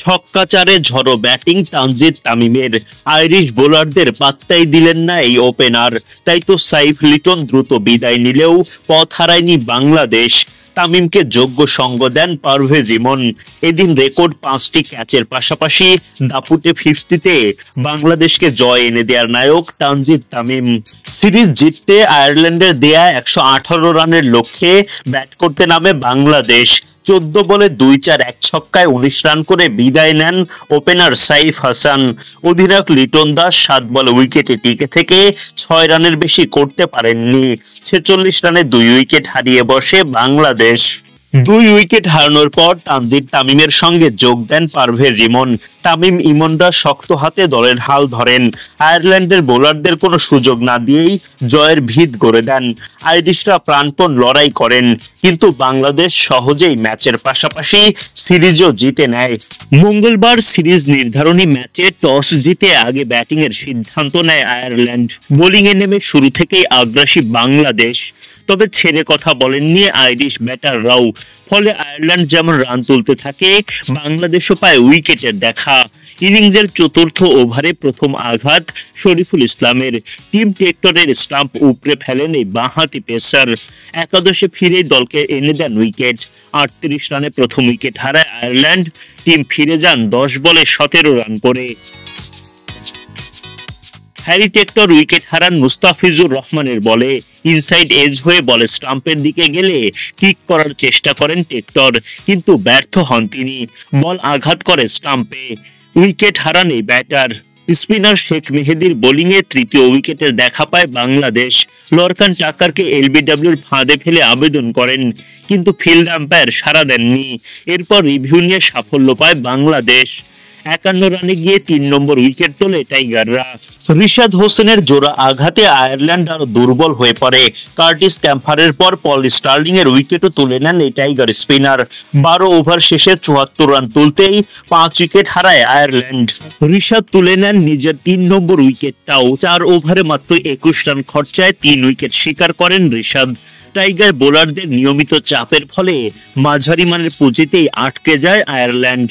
ছক্কাচারে ঝড়ো ব্যাটিং তানজিদ তামিমের। আইরিশ বোলারদের পাত্তাই দিলেন না এই ওপেনার। তাই তো সাইফ লিটন দ্রুত বিদায় নিলেও পথ হারায়নি বাংলাদেশ। তামিমকে যোগ্য সঙ্গ দেন পারভেজ ইমন। এদিন রেকর্ড 5টি ক্যাচের পাশাপাশি দাপুটে 50-তে বাংলাদেশকে জয় এনে দেওয়ার নায়ক তানজিদ তামিম। সিরিজ জিততে আয়ারল্যান্ডের দেয়া 118 রানের লক্ষ্যে ব্যাট করতে নামে বাংলাদেশ। 14 বলে 2-4 1 ছক্কায় 19 রান করে বিদায় নেন ওপেনার সাইফ হাসান। অধিনায়ক লিটন দাস 7 বলে উইকেটে টিকে থেকে 6 রানের বেশি করতে পারেননি। 46 রানে 2 উইকেট হারিয়ে বসে বাংলাদেশ। 2 উইকেট হারানোর পর তানজিদ তামিমের সঙ্গে যোগ দেন পারভেজ ইমন। তামিম ইমনরা শক্ত হাতে দলের হাল ধরেন। আয়ারল্যান্ডের বোলারদের কোনো সুযোগ না দিয়েই জয়ের ভিত গড়ে দেন। আইরিশরা প্রাণপণ লড়াই করেন, কিন্তু বাংলাদেশ সহজেই ম্যাচের পাশাপাশি সিরিজও জিতে নেয়। মঙ্গলবার সিরিজ নির্ধারণী ম্যাচে টস জিতে আগে ব্যাটিং এর সিদ্ধান্ত নেয় আয়ারল্যান্ড। বোলিংয়ে নেমে শুরু থেকেই আগ্রাসী বাংলাদেশ। তবে ছেড়ে কথা বলেননি আইরিশ ব্যাটাররাও। ফলে আয়ারল্যান্ড যেমন রান তুলতে থাকে, বাংলাদেশও পায় উইকেটের দেখা। ইনিংসের চতুর্থ ওভারে প্রথম আঘাত শরীফুল ইসলামের। টিম টেক্টরের স্টাম্প উপড়ে ফেলেন এই বাঁহাতি পেসার। একাদশে ফিরে দলকে এনে দেন উইকেট। 38 রানে প্রথম উইকেট হারায় আয়ারল্যান্ড। টিম ফিরে যান 10 বলে 17 রান করে। হ্যারি টেক্টর উইকেট হারান মুস্তাফিজুর রহমানের বলে। ইনসাইড এজ হয়ে বলে স্টাম্পের দিকে গেলে কিক করার চেষ্টা করেন টেক্টর, কিন্তু ব্যর্থ হন তিনি। বল আঘাত করে স্টাম্পে। উইকেট হারান এই ব্যাটার। স্পিনার শেখ মেহেদীর বোলিংয়ে তৃতীয় উইকেটের দেখা পায় বাংলাদেশ। লরকান টাকারকে এলবিডব্লিউর ফাঁদে ফেলে আবেদন করেন, কিন্তু ফিল্ড আম্পায়ার সাড়া দেননি। এরপর রিভিউ নিয়ে সাফল্য পায় বাংলাদেশ। 51 রানে গিয়ে 3 নম্বর উইকেট তোলে টাইগাররা। রিশাদ হোসেনের জোড়া আঘাতে আয়ারল্যান্ড আরো দুর্বল হয়ে পড়ে। কার্টিস ক্যাম্পারের পর পল স্টার্লিং এর উইকেটও তুলে নেন এই টাইগার স্পিনার। 12 ওভার শেষে 74 রান তুলতেই 5 উইকেট হারায় আয়ারল্যান্ড। রিশাদ তুলে নেন নিজের 3 নম্বর উইকেটটাও। 4 ওভারে মাত্র 21 রান খরচায় 3 উইকেট শিকার করেন রিশাদ। টাইগার বোলারদের নিয়মিত চাপের ফলে মাঝারি মানের পুঁজিতেই আটকে যায় আয়ারল্যান্ড।